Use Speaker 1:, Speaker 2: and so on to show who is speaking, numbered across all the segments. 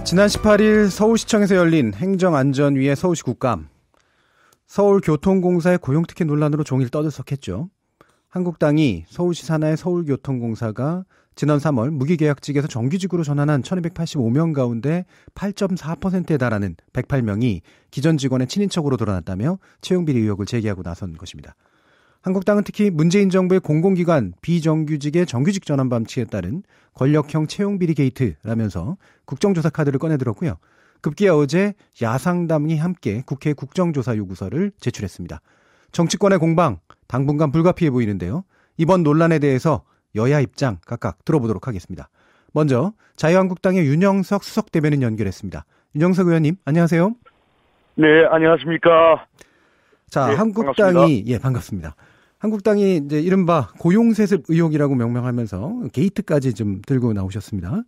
Speaker 1: 지난 18일 서울시청에서 열린 행정안전위의 서울시 국감. 서울교통공사의 고용특혜 논란으로 종일 떠들썩했죠. 한국당이 서울시 산하의 서울교통공사가 지난 3월 무기계약직에서 정규직으로 전환한 1285명 가운데 8.4%에 달하는 108명이 기존 직원의 친인척으로 드러났다며 채용비리 의혹을 제기하고 나선 것입니다. 한국당은 특히 문재인 정부의 공공기관 비정규직의 정규직 전환 방침에 따른 권력형 채용비리 게이트라면서 국정조사 카드를 꺼내들었고요. 급기야 어제 야상당이 함께 국회 국정조사 요구서를 제출했습니다. 정치권의 공방 당분간 불가피해 보이는데요. 이번 논란에 대해서 여야 입장 각각 들어보도록 하겠습니다. 먼저 자유한국당의 윤영석 수석대변인 연결했습니다. 윤영석 의원님 안녕하세요.
Speaker 2: 네, 안녕하십니까.
Speaker 1: 자,
Speaker 2: 네,
Speaker 1: 한국당이 반갑습니다. 한국당이 이제 이른바 고용세습 의혹이라고 명명하면서 게이트까지 좀 들고 나오셨습니다.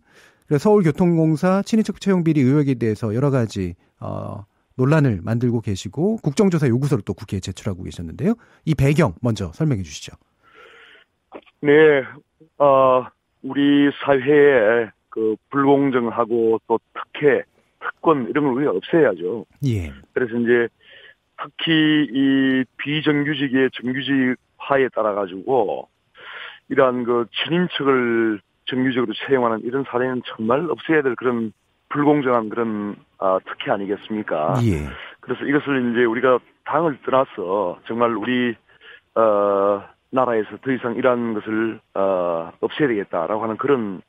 Speaker 1: 그래서 서울교통공사 친인척 채용비리 의혹에 대해서 여러 가지 논란을 만들고 계시고 국정조사 요구서를 또 국회에 제출하고 계셨는데요. 이 배경 먼저 설명해 주시죠.
Speaker 2: 네, 우리 사회에 그 불공정하고 또 특혜, 특권 이런 걸 우리가 없애야죠.
Speaker 1: 예.
Speaker 2: 그래서 이제 특히 이 비정규직의 정규직화에 따라 가지고 이러한 그 친인척을 정규직으로 채용하는 이런 사례는 정말 없애야 될 그런 불공정한 그런 특혜 아니겠습니까?
Speaker 1: 예.
Speaker 2: 그래서 이것을 이제 우리가 당을 떠나서 정말 우리 나라에서 더 이상 이러한 것을 없애야 되겠다라고 하는 그런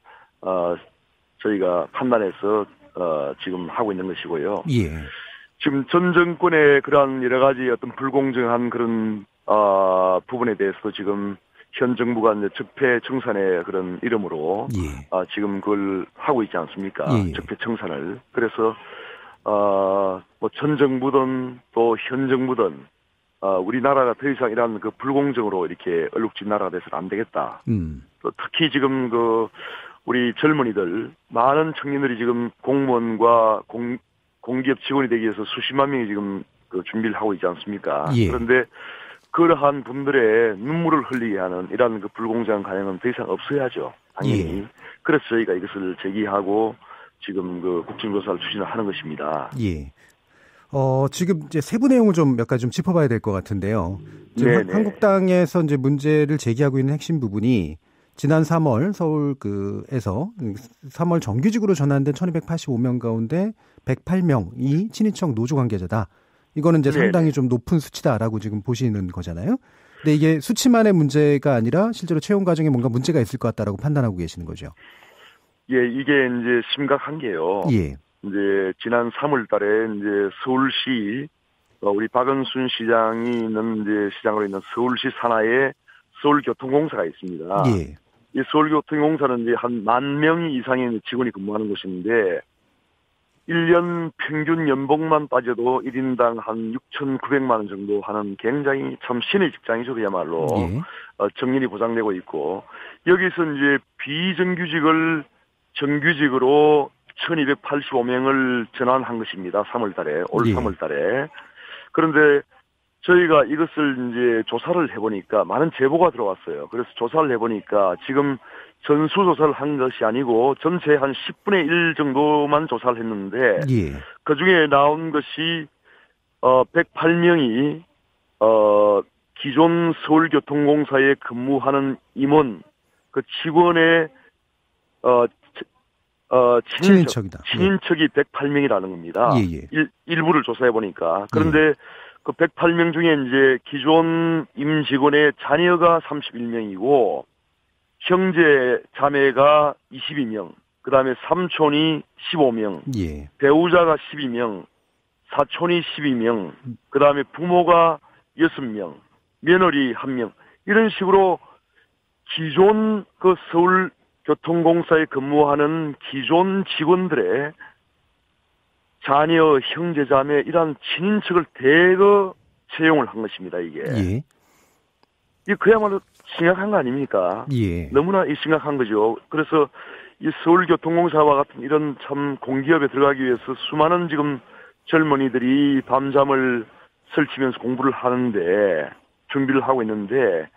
Speaker 2: 저희가 판단해서 지금 하고 있는 것이고요.
Speaker 1: 예.
Speaker 2: 지금 전 정권의 그러한 여러 가지 어떤 불공정한 그런 부분에 대해서도 지금 현 정부가 이제 적폐청산의 그런 이름으로 지금 그걸 하고 있지 않습니까? 적폐청산을. 그래서 뭐 전 정부든 또 현 정부든 우리나라가 더 이상 이러한 그 불공정으로 이렇게 얼룩진 나라가 돼서는 안 되겠다. 또 특히 지금 그 우리 젊은이들 많은 청년들이 지금 공무원과 공기업 직원이 되기 위해서 수십만 명이 지금 그 준비를 하고 있지 않습니까?
Speaker 1: 예.
Speaker 2: 그런데 그러한 분들의 눈물을 흘리게 하는 이러한 그 불공정한 관행은 더 이상 없어야죠. 당연히.
Speaker 1: 예.
Speaker 2: 그래서 저희가 이것을 제기하고 지금 그 국정조사를 추진하는 것입니다.
Speaker 1: 예. 지금 이제 세부 내용을 좀 몇 가지 좀 짚어봐야 될 것 같은데요. 지금 한국당에서 이제 문제를 제기하고 있는 핵심 부분이 지난 3월 서울에서 3월 정규직으로 전환된 1285명 가운데 108명이 친인척 노조 관계자다. 이거는 이제 상당히 좀 높은 수치다라고 지금 보시는 거잖아요. 근데 이게 수치만의 문제가 아니라 실제로 채용 과정에 뭔가 문제가 있을 것 같다라고 판단하고 계시는 거죠.
Speaker 2: 예, 이게 이제 심각한 게요.
Speaker 1: 예.
Speaker 2: 이제 지난 3월 달에 이제 서울시 우리 박은순 시장이 있는 이제 시장으로 있는 서울시 산하에 서울교통공사가 있습니다.
Speaker 1: 예.
Speaker 2: 이 서울교통공사는 이제 한 10,000명 이상의 직원이 근무하는 곳인데 1년 평균 연봉만 따져도 1인당 한 6,900만 원 정도 하는 굉장히 참 신의 직장이죠, 그야말로. 정년이 보장되고 있고 여기서 이제 비정규직을 정규직으로 1,285명을 전환한 것입니다. 3월 달에, 올 3월 달에. 그런데 저희가 이것을 이제 조사를 해보니까 많은 제보가 들어왔어요. 그래서 조사를 해보니까 지금 전수조사를 한 것이 아니고 전체 한 10분의 1 정도만 조사를 했는데 그 중에 나온 것이 108명이 기존 서울교통공사에 근무하는 임원, 그 직원의 친인척이 108명이라는 겁니다. 일부를 조사해 보니까. 그런데 그 108명 중에 이제 기존 임직원의 자녀가 31명이고 형제 자매가 22명, 그다음에 삼촌이 15명, 배우자가 12명, 사촌이 12명, 그다음에 부모가 6명, 며느리 1명. 이런 식으로 기존 그 서울교통공사에 근무하는 기존 직원들의 자녀, 형제, 자매 이런 친인척을 대거 채용을 한 것입니다. 이게 그야말로 심각한 거 아닙니까? 너무나 심각한 거죠. 그래서 이 서울교통공사와 같은 이런 참 공기업에 들어가기 위해서 수많은 지금 젊은이들이 밤잠을 설치면서 공부를 하는데 준비를 하고 있는데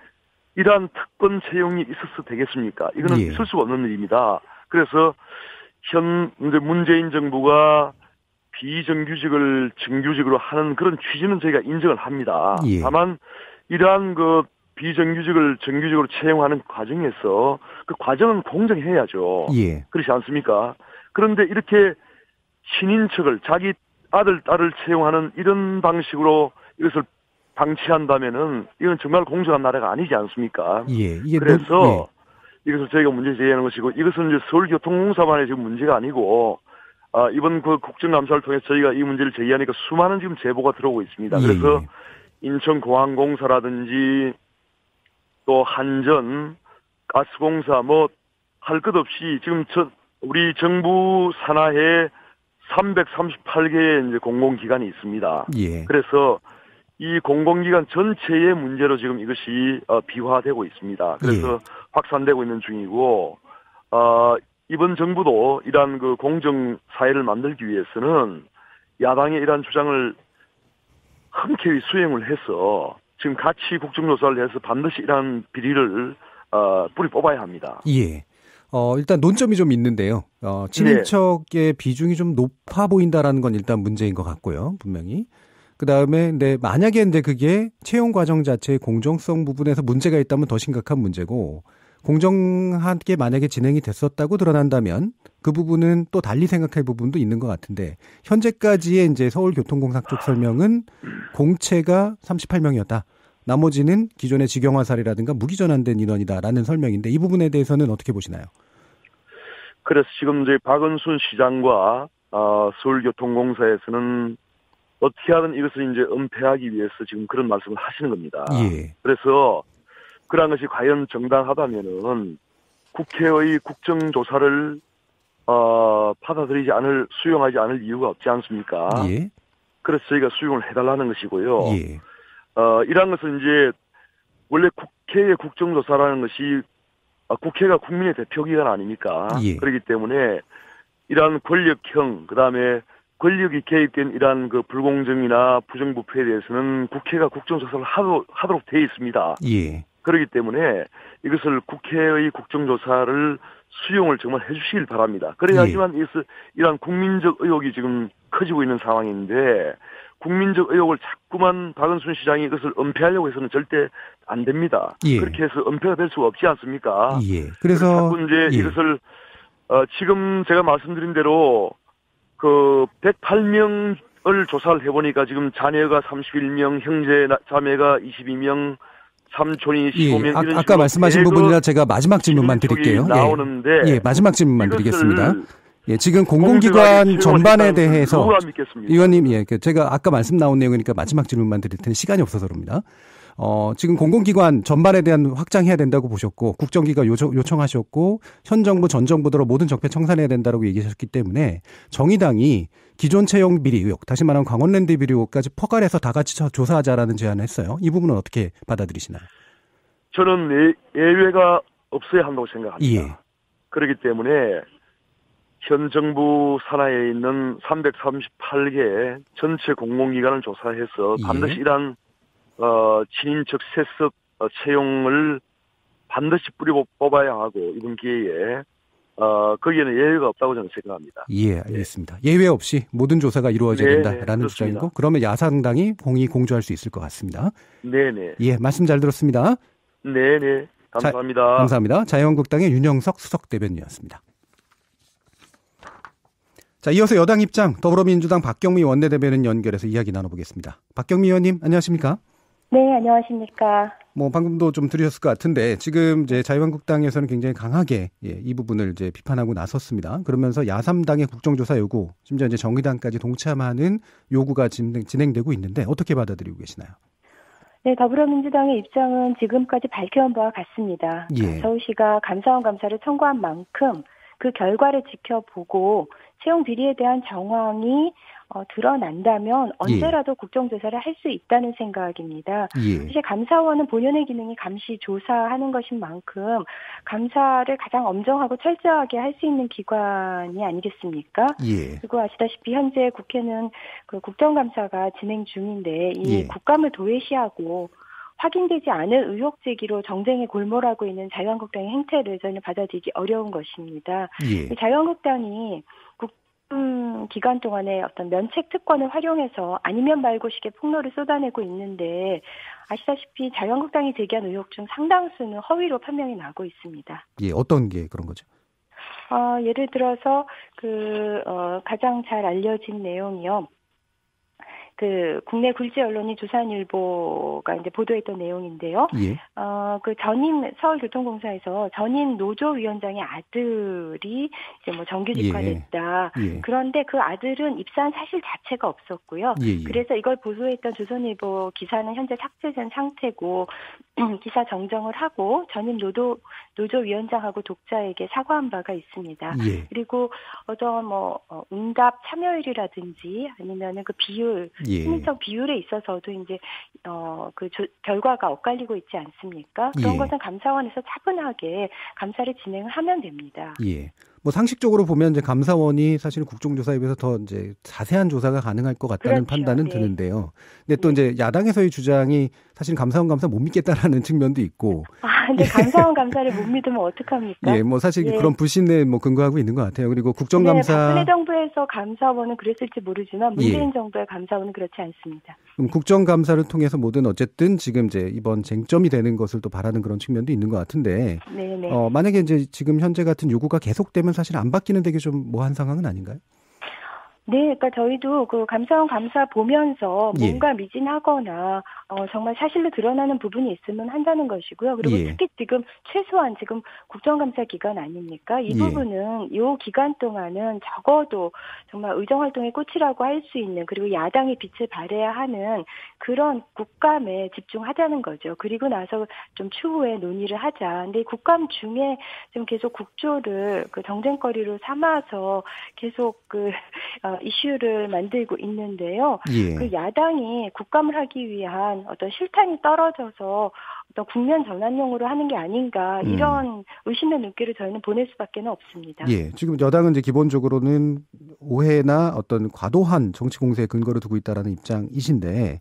Speaker 2: 이러한 특권 채용이 있어서 되겠습니까? 이거는 있을 수가 없는 일입니다. 그래서 이제 문재인 정부가 비정규직을 정규직으로 하는 그런 취지는 저희가 인정을 합니다.
Speaker 1: 예.
Speaker 2: 다만 이러한 그 비정규직을 정규직으로 채용하는 과정에서 그 과정은 공정해야죠.
Speaker 1: 예.
Speaker 2: 그렇지 않습니까? 그런데 이렇게 친인척을 자기 아들, 딸을 채용하는 이런 방식으로 이것을 방치한다면은 이건 정말 공정한 나라가 아니지 않습니까?
Speaker 1: 예. 이게
Speaker 2: 그래서 이것을 저희가 문제 제기하는 것이고 이것은 이제 서울교통공사만의 지금 문제가 아니고 이번 그 국정감사를 통해 저희가 이 문제를 제기하니까 수많은 지금 제보가 들어오고 있습니다. 그래서 인천공항공사라든지 또 한전, 가스공사 뭐 할 것 없이 지금 우리 정부 산하에 338개의 이제 공공기관이 있습니다.
Speaker 1: 예.
Speaker 2: 그래서 이 공공기관 전체의 문제로 지금 이것이 비화되고 있습니다. 그래서 확산되고 있는 중이고 이번 정부도 이러한 그 공정 사회를 만들기 위해서는 야당의 이러한 주장을 흔쾌히 수행을 해서 지금 같이 국정조사를 해서 반드시 이러한 비리를 뿌리 뽑아야 합니다.
Speaker 1: 예. 일단 논점이 좀 있는데요. 친인척의 비중이 좀 높아 보인다라는 건 일단 문제인 것 같고요. 분명히. 그 다음에, 근데 만약에 근데 그게 채용 과정 자체의 공정성 부분에서 문제가 있다면 더 심각한 문제고, 공정하게 만약에 진행이 됐었다고 드러난다면 그 부분은 또 달리 생각할 부분도 있는 것 같은데, 현재까지의 이제 서울교통공사 쪽 설명은 공채가 38명이었다. 나머지는 기존의 직영화살이라든가 무기전환된 인원이다라는 설명인데 이 부분에 대해서는 어떻게 보시나요?
Speaker 2: 그래서 지금 이제 박은순 시장과 서울교통공사에서는 어떻게 하든 이것을 이제 은폐하기 위해서 지금 그런 말씀을 하시는 겁니다.
Speaker 1: 예.
Speaker 2: 그래서 그러한 것이 과연 정당하다면은 국회의 국정조사를 수용하지 않을 이유가 없지 않습니까?
Speaker 1: 예.
Speaker 2: 그래서 저희가 수용을 해달라는 것이고요.
Speaker 1: 예.
Speaker 2: 이러한 것은 이제 원래 국회의 국정조사라는 것이 국회가 국민의 대표기관 아닙니까?
Speaker 1: 예.
Speaker 2: 그렇기 때문에 이러한 권력형 그다음에 권력이 개입된 이러한 그 불공정이나 부정부패에 대해서는 국회가 국정조사를 하도록 되어 있습니다.
Speaker 1: 예.
Speaker 2: 그렇기 때문에 이것을 국회의 국정조사를 수용을 정말 해주시길 바랍니다. 그래야지만 이러한 국민적 의혹이 지금 커지고 있는 상황인데 국민적 의혹을 자꾸만 박은순 시장이 이것을 은폐하려고 해서는 절대 안 됩니다.
Speaker 1: 예.
Speaker 2: 그렇게 해서 은폐가 될 수가 없지 않습니까?
Speaker 1: 예. 그래서
Speaker 2: 자꾸 이제 이것을 지금 제가 말씀드린 대로 그 108명을 조사를 해보니까 지금 자녀가 31명, 형제 자매가 22명, 삼촌이 15명.
Speaker 1: 예. 아까 말씀하신 부분이라 제가 마지막 질문만 드릴게요.
Speaker 2: 나오는데
Speaker 1: 예. 마지막 질문만 드리겠습니다. 예, 지금 공공기관 전반에 대해서
Speaker 2: 누가 믿겠습니까?
Speaker 1: 의원님, 예, 제가 아까 말씀 나온 내용이니까 마지막 질문만 드릴 테니 시간이 없어서 그럽니다. 지금 공공기관 전반에 대한 확장해야 된다고 보셨고 국정기가 요청하셨고 현 정부 전 정부대로 모든 적폐 청산해야 된다고 얘기하셨기 때문에 정의당이 기존 채용 비리 의혹, 다시 말하면 강원랜드 비리 의혹까지 포괄해서 다 같이 조사하자라는 제안을 했어요. 이 부분은 어떻게 받아들이시나요?
Speaker 2: 저는 예외가 없어야 한다고 생각합니다.
Speaker 1: 예.
Speaker 2: 그렇기 때문에 현 정부 산하에 있는 338개 전체 공공기관을 조사해서 반드시 이러한 친인척 세습 채용을 반드시 뿌리 뽑아야 하고 이번 기회에 거기에는 예외가 없다고 저는 생각합니다.
Speaker 1: 예, 알겠습니다. 예외 없이 모든 조사가 이루어져야 된다라는 주장이고 그러면 야당이 공조할 수 있을 것 같습니다.
Speaker 2: 네네.
Speaker 1: 예, 말씀 잘 들었습니다.
Speaker 2: 네네. 감사합니다.
Speaker 1: 감사합니다. 자유한국당의 윤영석 수석 대변인이었습니다. 자, 이어서 여당 입장 더불어민주당 박경미 원내대변인 연결해서 이야기 나눠보겠습니다. 박경미 의원님, 안녕하십니까?
Speaker 3: 네, 안녕하십니까?
Speaker 1: 방금도 좀 들으셨을 것 같은데 지금 이제 자유한국당에서는 굉장히 강하게 이 부분을 이제 비판하고 나섰습니다. 그러면서 야3당의 국정조사 요구, 심지어 이제 정의당까지 동참하는 요구가 진행되고 있는데 어떻게 받아들이고 계시나요?
Speaker 3: 네, 더불어민주당의 입장은 지금까지 밝혀온 바와 같습니다.
Speaker 1: 예.
Speaker 3: 서울시가 감사원 감사를 청구한 만큼 그 결과를 지켜보고 채용 비리에 대한 정황이 드러난다면 언제라도 국정조사를 할 수 있다는 생각입니다.
Speaker 1: 예.
Speaker 3: 사실 감사원은 본연의 기능이 감시 조사하는 것인 만큼 감사를 가장 엄정하고 철저하게 할 수 있는 기관이 아니겠습니까?
Speaker 1: 예.
Speaker 3: 그리고 아시다시피 현재 국회는 그 국정감사가 진행 중인데 이 국감을 도외시하고 확인되지 않은 의혹 제기로 정쟁에 골몰하고 있는 자유한국당의 행태를 저희는 받아들이기 어려운 것입니다.
Speaker 1: 예.
Speaker 3: 자유한국당이 기간 동안에 어떤 면책 특권을 활용해서 아니면 말고식의 폭로를 쏟아내고 있는데 아시다시피 자유한국당이 제기한 의혹 중 상당수는 허위로 판명이 나고 있습니다.
Speaker 1: 예, 어떤 게 그런 거죠?
Speaker 3: 예를 들어서 가장 잘 알려진 내용이요. 국내 굴지 언론인 조선일보가 이제 보도했던 내용인데요.
Speaker 1: 예.
Speaker 3: 전임 서울교통공사에서 전임 노조위원장의 아들이 이제 뭐 정규직화됐다.
Speaker 1: 예.
Speaker 3: 그런데 그 아들은 입사한 사실 자체가 없었고요.
Speaker 1: 예.
Speaker 3: 그래서 이걸 보도했던 조선일보 기사는 현재 삭제된 상태고 기사 정정을 하고 전임 노조위원장하고 독자에게 사과한 바가 있습니다.
Speaker 1: 예.
Speaker 3: 그리고 어떤 응답 참여율이라든지 아니면은 그 비율 신인적 비율에 있어서도 이제 결과가 엇갈리고 있지 않습니까? 그런 것은 감사원에서 차분하게 감사를 진행을 하면 됩니다.
Speaker 1: 예. 뭐 상식적으로 보면 이제 감사원이 사실 국정조사에 비해서 더 이제 자세한 조사가 가능할 것 같다는 판단은 드는데요. 근데 또 이제 야당에서의 주장이 사실 감사원 감사 못 믿겠다라는 측면도 있고.
Speaker 3: 근데 감사원 감사를 못 믿으면 어떡합니까?
Speaker 1: 예, 뭐 사실 그런 불신에 뭐 근거하고 있는 것 같아요. 그리고 국정감사.
Speaker 3: 네, 박근혜 정부에서 감사원은 그랬을지 모르지만 문재인 정부의 감사원은 그렇지 않습니다.
Speaker 1: 그럼 국정감사를 통해서 뭐든 어쨌든 지금 이제 이번 쟁점이 되는 것을 또 바라는 그런 측면도 있는 것 같은데. 네네. 만약에 이제 지금 현재 같은 요구가 계속되면 사실 안 바뀌는 되게 좀 뭐한 상황은 아닌가요?
Speaker 3: 네, 그러니까 저희도 감사원 감사 보면서 뭔가 미진하거나 정말 사실로 드러나는 부분이 있으면 한다는 것이고요. 그리고 특히 최소한 지금 국정감사 기간 아닙니까? 이 부분은 이 기간 동안은 적어도 정말 의정활동의 꽃이라고 할 수 있는 그리고 야당의 빛을 발해야 하는 그런 국감에 집중하자는 거죠. 그리고 나서 좀 추후에 논의를 하자. 근데 국감 중에 좀 계속 국조를 정쟁거리로 삼아서 계속 이슈를 만들고 있는데요. 야당이 국감을 하기 위한 어떤 실탄이 떨어져서 어떤 국면 전환용으로 하는 게 아닌가 이런 의심의 눈길을 저희는 보낼 수밖에 없습니다.
Speaker 1: 예, 지금 여당은 이제 기본적으로는 오해나 어떤 과도한 정치 공세에 근거를 두고 있다라는 입장이신데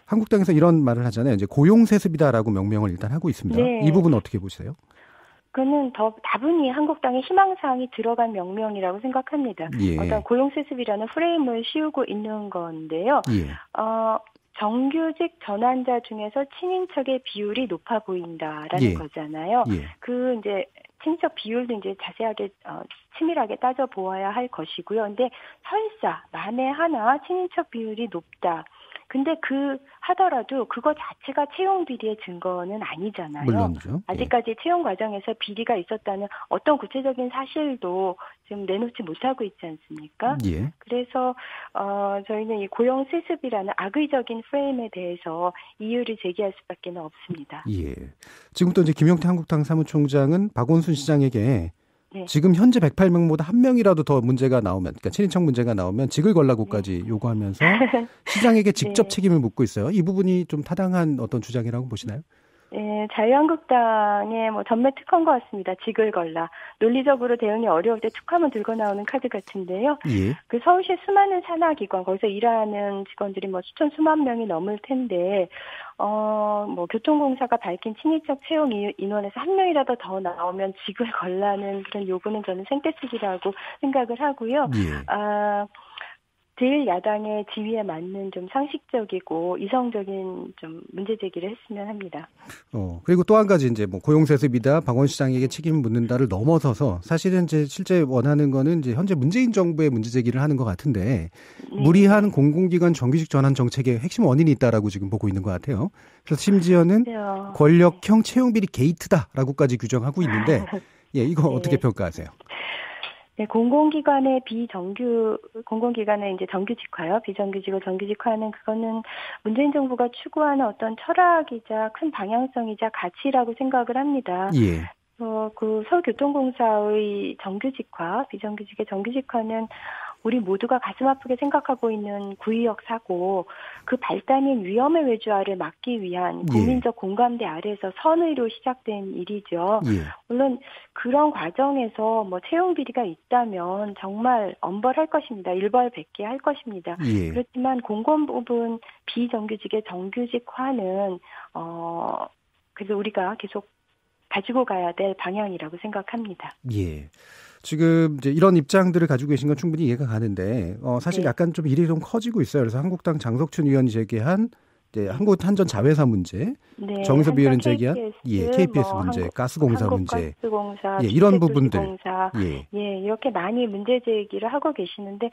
Speaker 1: 한국당에서 이런 말을 하잖아요. 이제 고용세습이다라고 명명을 일단 하고 있습니다. 이 부분 어떻게 보세요?
Speaker 3: 그는 더 다분히 한국당의 희망사항이 들어간 명명이라고 생각합니다. 어떤 고용세습이라는 프레임을 씌우고 있는 건데요. 정규직 전환자 중에서 친인척의 비율이 높아 보인다라는 거잖아요. 이제 친인척 비율도 이제 자세하게 치밀하게 따져 보아야 할 것이고요. 근데 설사 만에 하나 친인척 비율이 높다. 근데 하더라도 그거 자체가 채용 비리의 증거는 아니잖아요.
Speaker 1: 물론이죠.
Speaker 3: 아직까지 채용 과정에서 비리가 있었다는 어떤 구체적인 사실도 지금 내놓지 못하고 있지 않습니까? 그래서 저희는 이 고용 세습이라는 악의적인 프레임에 대해서 이유를 제기할 수밖에 없습니다.
Speaker 1: 지금부터 이제 김용태 한국당 사무총장은 박원순 시장에게 지금 현재 108명보다 한 명이라도 더 문제가 나오면, 그러니까 친인척 문제가 나오면 직을 걸라고까지 요구하면서 시장에게 직접 책임을 묻고 있어요. 이 부분이 좀 타당한 어떤 주장이라고 보시나요? 네,
Speaker 3: 자유한국당의 전매 특허인 것 같습니다. 직을 걸라. 논리적으로 대응이 어려울 때 특허만 들고 나오는 카드 같은데요. 서울시 수많은 산하기관, 거기서 일하는 직원들이 수만 명이 넘을 텐데, 교통공사가 밝힌 친인척 채용 인원에서 한 명이라도 더 나오면 직을 걸라는 그런 요구는 저는 생떼쓰기라고 생각을 하고요. 제1야당의 지위에 맞는 좀 상식적이고 이성적인 좀 문제 제기를 했으면 합니다.
Speaker 1: 그리고 또 한 가지 이제 고용세습이다, 박원 시장에게 책임을 묻는다를 넘어서서 사실은 이제 실제 원하는 거는 이제 현재 문재인 정부의 문제 제기를 하는 것 같은데 무리한 공공기관 정규직 전환 정책의 핵심 원인이 있다라고 지금 보고 있는 것 같아요. 그래서 심지어는 권력형 채용 비리 게이트다라고까지 규정하고 있는데 이거 어떻게 평가하세요?
Speaker 3: 네, 공공기관의 공공기관의 이제 정규직화요. 비정규직을 정규직화하는 그거는 문재인 정부가 추구하는 어떤 철학이자 큰 방향성이자 가치라고 생각을 합니다. 서울교통공사의 정규직화, 비정규직의 정규직화는 우리 모두가 가슴 아프게 생각하고 있는 구의역 사고, 그 발단인 위험의 외주화를 막기 위한 국민적 공감대 아래에서 선의로 시작된 일이죠. 물론 그런 과정에서 뭐 채용 비리가 있다면 정말 엄벌할 것입니다. 일벌백계 할 것입니다. 그렇지만 공무원 부분 비정규직의 정규직화는 그래서 우리가 계속 가지고 가야 될 방향이라고 생각합니다.
Speaker 1: 예. 지금 이제 이런 입장들을 가지고 계신 건 충분히 이해가 가는데 사실
Speaker 3: 네.
Speaker 1: 약간 좀 일이 좀 커지고 있어요. 그래서 한국당 장석춘 의원이 제기한 이제 한국 한전 자회사 문제,
Speaker 3: 네,
Speaker 1: 정의섭 의원이 제기한 KBS
Speaker 3: 뭐
Speaker 1: 문제, 가스공사 문제,
Speaker 3: 가스공사,
Speaker 1: 이런 부분들,
Speaker 3: 이렇게 많이 문제 제기를 하고 계시는데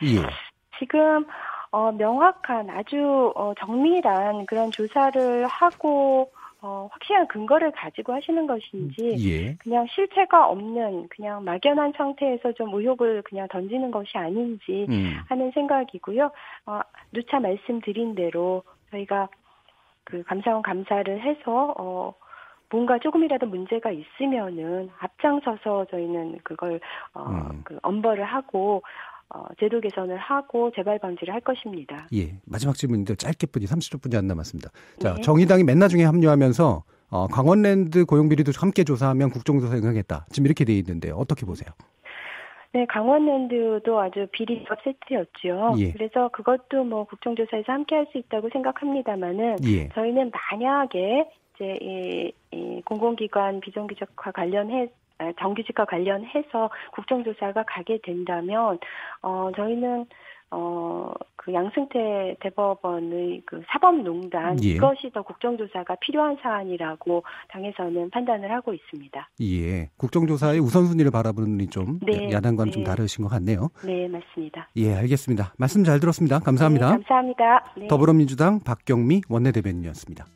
Speaker 3: 지금 명확한 아주 정밀한 그런 조사를 하고 확실한 근거를 가지고 하시는 것인지 그냥 실체가 없는 그냥 막연한 상태에서 좀 의혹을 그냥 던지는 것이 아닌지 하는 생각이고요. 누차 말씀드린 대로 저희가 그 감사원 감사를 해서 뭔가 조금이라도 문제가 있으면은 앞장서서 저희는 그걸 그 엄벌을 하고 제도 개선을 하고 재발 방지를 할 것입니다.
Speaker 1: 예, 마지막 질문인데 짧게뿐이 30초뿐이 안 남았습니다. 자, 정의당이 맨 나중에 합류하면서 강원랜드 고용 비리도 함께 조사하면 국정조사 응하겠다. 지금 이렇게 돼 있는데 어떻게 보세요?
Speaker 3: 네, 강원랜드도 아주 비리적 세트였죠. 그래서 그것도 뭐 국정조사에서 함께 할 수 있다고 생각합니다만은 저희는 만약에 이제 이 공공기관 비정규직화 정규직과 관련해서 국정조사가 가게 된다면 저희는 그 양승태 대법원의 그 사법농단 이것이 더 국정조사가 필요한 사안이라고 당에서는 판단을 하고 있습니다. 예,
Speaker 1: 국정조사의 우선순위를 바라보는 눈이 좀 야당과는 좀 다르신 것 같네요.
Speaker 3: 네, 맞습니다.
Speaker 1: 예, 알겠습니다. 말씀 잘 들었습니다. 감사합니다.
Speaker 3: 네, 감사합니다.
Speaker 1: 더불어민주당 박경미 원내대변인이었습니다.